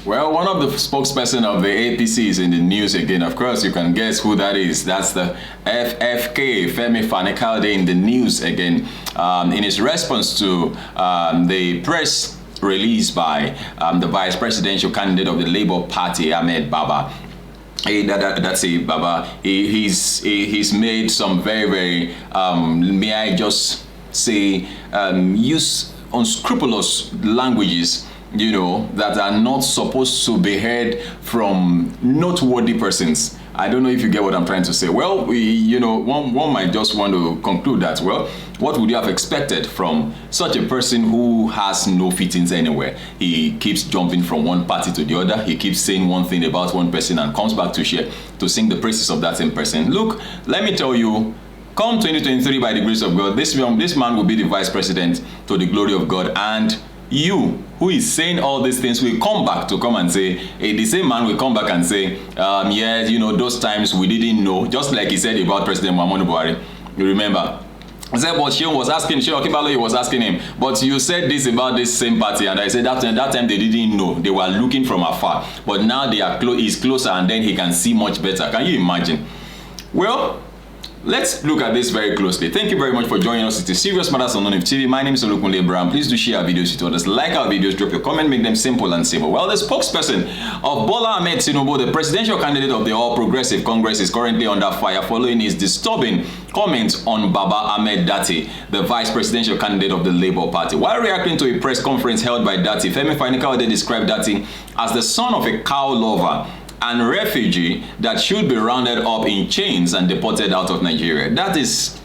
Well, one of the spokesperson of the APC is in the news again. Of course, you can guess who that is. That's the FFK, Femi Fani-Kayode, in the news again in his response to the press release by the vice presidential candidate of the Labour Party, Ahmed Baba. That's it, Baba. He's made some very, may I just say, use unscrupulous languages, you know, that are not supposed to be heard from noteworthy persons. I don't know if you get what I'm trying to say. Well, one might just want to conclude that, well, what would you have expected from such a person who has no fittings anywhere? He keeps jumping from one party to the other. He keeps saying one thing about one person and comes back to sing the praises of that same person. Look, let me tell you, come 2023, by the grace of God, this man will be the vice president to the glory of God, and you, who is saying all these things, will come back to come and say, the same man will come back and say, yeah, those times we didn't know, just like he said about President Muhammadu Buhari. You remember? I said, but Sheon was asking him, but you said this about this same party, and I said that time they didn't know, they were looking from afar, but now they are he's closer, and then he can see much better. Can you imagine? Well, let's look at this very closely. Thank you very much for joining us. It is Serious Matters on ONIF TV. My name is Olukunle Abraham. Please do share our videos with others. Like our videos, drop your comment, make them simple and simple. Well, the spokesperson of Bola Ahmed Tinubu, the presidential candidate of the All Progressive Congress, is currently under fire following his disturbing comments on Baba Ahmed Datti, the vice presidential candidate of the Labour Party. While reacting to a press conference held by Datti, Femi Fani-Kayode described Datti as the son of a cow lover and refugee that should be rounded up in chains and deported out of Nigeria. That is,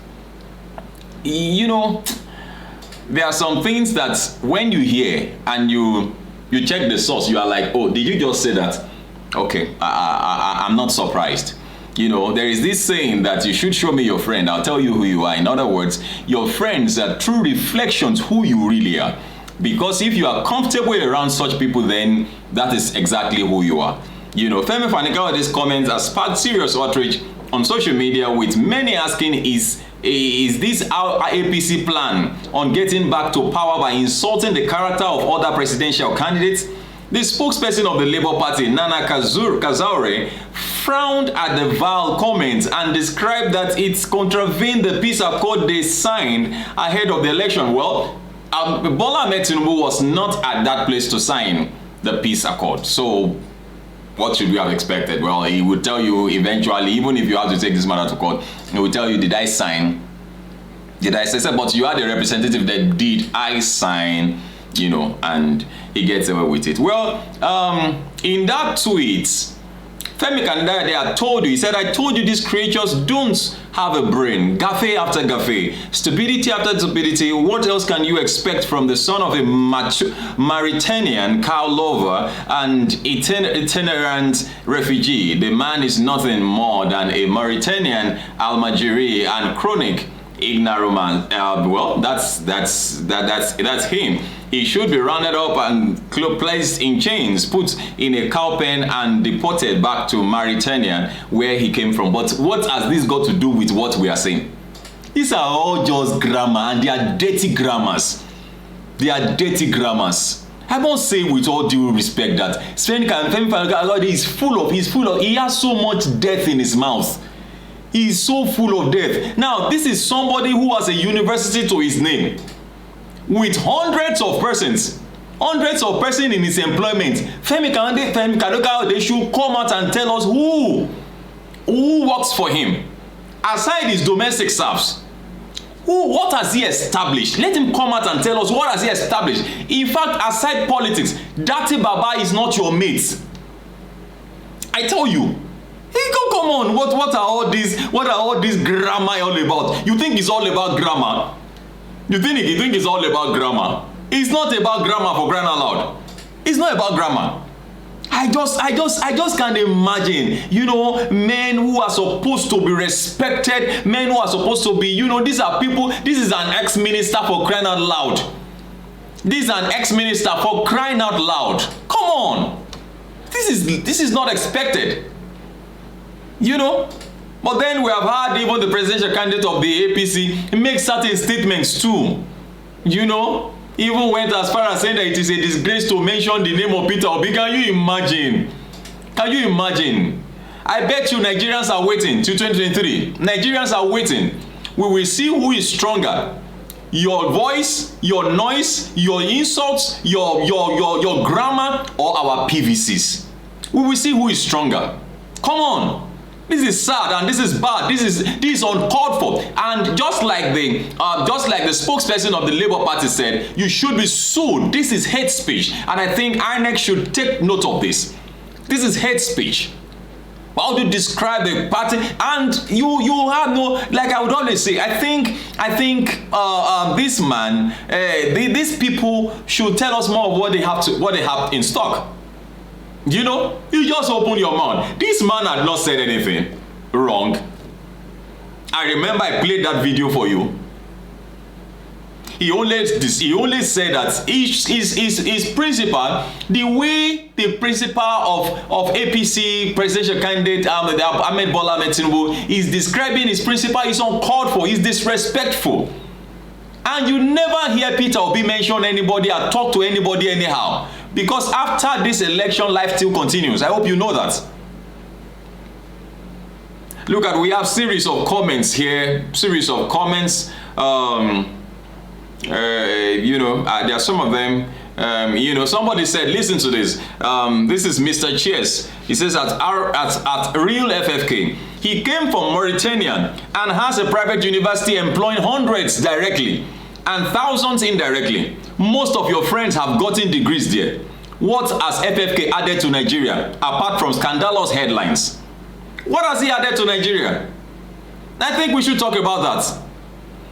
there are some things that when you hear and you check the source, you are like, oh, did you just say that? Okay, I'm not surprised. There is this saying that you should show me your friend, I'll tell you who you are. In other words, your friends are true reflections who you really are. Because if you are comfortable around such people, then that is exactly who you are. Femi Fani-Kayode's comments have sparked serious outrage on social media, with many asking, is this our APC plan on getting back to power by insulting the character of other presidential candidates? The spokesperson of the Labour Party, Nana Kazaure, frowned at the vile comments and described that it's contravened the peace accord they signed ahead of the election. Well, Bola Ahmed Tinubu was not at that place to sign the peace accord. So what should we have expected? Well, he would tell you eventually, even if you have to take this matter to court, he will tell you, did I sign? Did I say? But you had a representative that did I sign, and he gets away with it. Well, in that tweet, Femi Fani-Kayode told you, he said, I told you these creatures don't have a brain. Gaffe after gaffe, stupidity after stupidity. What else can you expect from the son of a Mauritanian cow lover and itinerant refugee? The man is nothing more than a Mauritanian Almajiri and chronic ignorant. Well, that's him. He should be rounded up and placed in chains, put in a cow pen, and deported back to Mauritania, where he came from. But what has this got to do with what we are saying? These are all just grammar, and they are dirty grammars. They are dirty grammars. I must say, with all due respect, that Femi Fani-Kayode is full of, he has so much death in his mouth. He is so full of death. Now, this is somebody who has a university to his name, with hundreds of persons in his employment. Femi Fani-Kayode should come out and tell us who works for him. Aside his domestic staffs, what has he established? Let him come out and tell us what has he established. In fact, aside politics, Datti Baba is not your mate. I tell you. Come on, what are all these grammar all about? You think it's all about grammar? You think it's all about grammar? It's not about grammar, for crying out loud. It's not about grammar. I just can't imagine, men who are supposed to be respected, men who are supposed to be, these are people. This is an ex-minister, for crying out loud. This is an ex-minister, for crying out loud. Come on. This is not expected. But then we have had even the presidential candidate of the APC make certain statements too. He even went as far as saying that it is a disgrace to mention the name of Peter Obi. Can you imagine? Can you imagine? I bet you Nigerians are waiting till 2023. Nigerians are waiting. We will see who is stronger. Your voice, your noise, your insults, your grammar, or our PVCs. We will see who is stronger. Come on. This is sad and this is bad. This is uncalled for. And just like the spokesperson of the Labour Party said, you should be sued. This is hate speech, and I think INEC should take note of this. This is hate speech. How do you describe the party? And you have no, like I would always say, I think this man, these people should tell us more of what they have in stock. You know, you just open your mouth. This man had not said anything wrong. I remember I played that video for you. He only said that his principal, the way the principal of APC presidential candidate Ahmed Bola Ahmed Tinubu is describing his principal is uncalled for, is disrespectful. And you never hear Peter Obi mention anybody or talk to anybody anyhow. Because after this election, life still continues. I hope you know that. Look at, we have series of comments here. Series of comments. You know, there are some of them. You know, somebody said, listen to this. This is Mr. Cheers. He says at real FFK, he came from Mauritania and has a private university employing hundreds directly and thousands indirectly. Most of your friends have gotten degrees there. What has FFK added to Nigeria apart from scandalous headlines? What has he added to Nigeria? I think we should talk about that.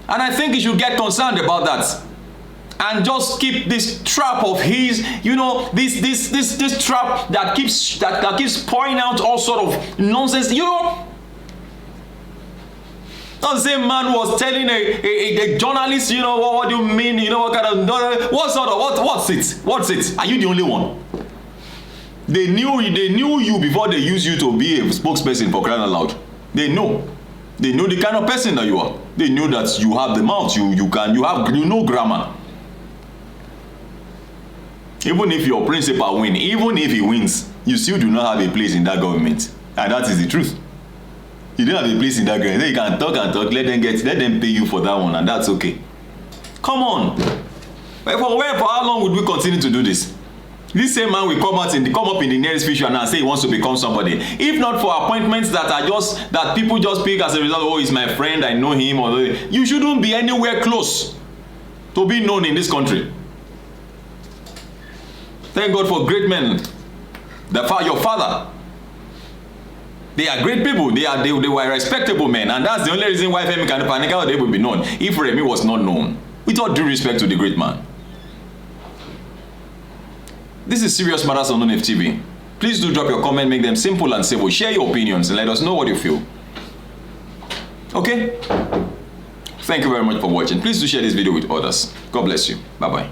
And I think he should get concerned about that. And just keep this trap of his, you know, this trap that keeps pouring out all sort of nonsense. You know, the same man was telling a journalist, you know, what do you mean? You know, what kind of, what's it? Are you the only one? They knew you before they used you to be a spokesperson for crying out loud. They know the kind of person that you are. They knew that you have the mouth, you know grammar. Even if your principal wins, even if he wins, you still do not have a place in that government. And that is the truth. You don't have a place in that government. Then you can talk and talk, let them pay you for that one, and that's okay. Come on. For how long would we continue to do this? This same man will come up in the nearest future and say he wants to become somebody. If not for appointments that people just pick as a result, oh, he's my friend, I know him, or you shouldn't be anywhere close to be known in this country. Thank God for great men. Your father. They are great people. They were respectable men, and that's the only reason why Femi Panika they will be known. If Remi was not known, with all due respect to the great man. This is Serious Matters on ONIF TV. Please do drop your comment, make them simple and civil. Share your opinions and let us know what you feel. Okay? Thank you very much for watching. Please do share this video with others. God bless you. Bye-bye.